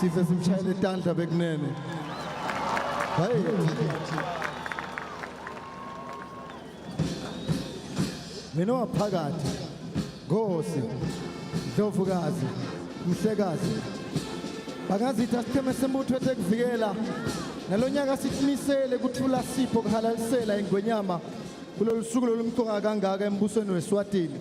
sive simshayele tandla bekunene. Hayi. Mina waphakathi. Nkosi. Ndlovukazi. Mhlekazi. Bangazitha sicheme sembutho etekuvikela. Nalonyaka sithimisele kuthula sipho kuhalalisela ingwenyama kulolu suku lolumqoka kangaka embusweni weSwatini.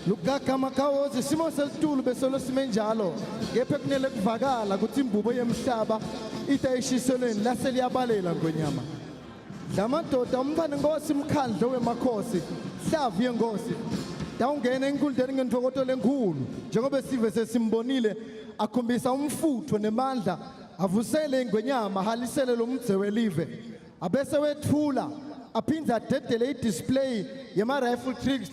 Lukagama kawozi simo selitulu besolo simenjalo kephe kunele kuvakala ukuthi imbubo yemhlaba itayishiselweni laseliyabalela ngonyama. Lamadoda umfana Nkosi umkhandlo wemakhosi hlavu yenkosi dawungena enkundleni ngentokoto lenkulu njengoba sive sesimbonile akhombisa umfutho nemandla avusele ingwenyama halisele lo mdze welive abese wethula aphinda adedele idisplay yema rifle tricks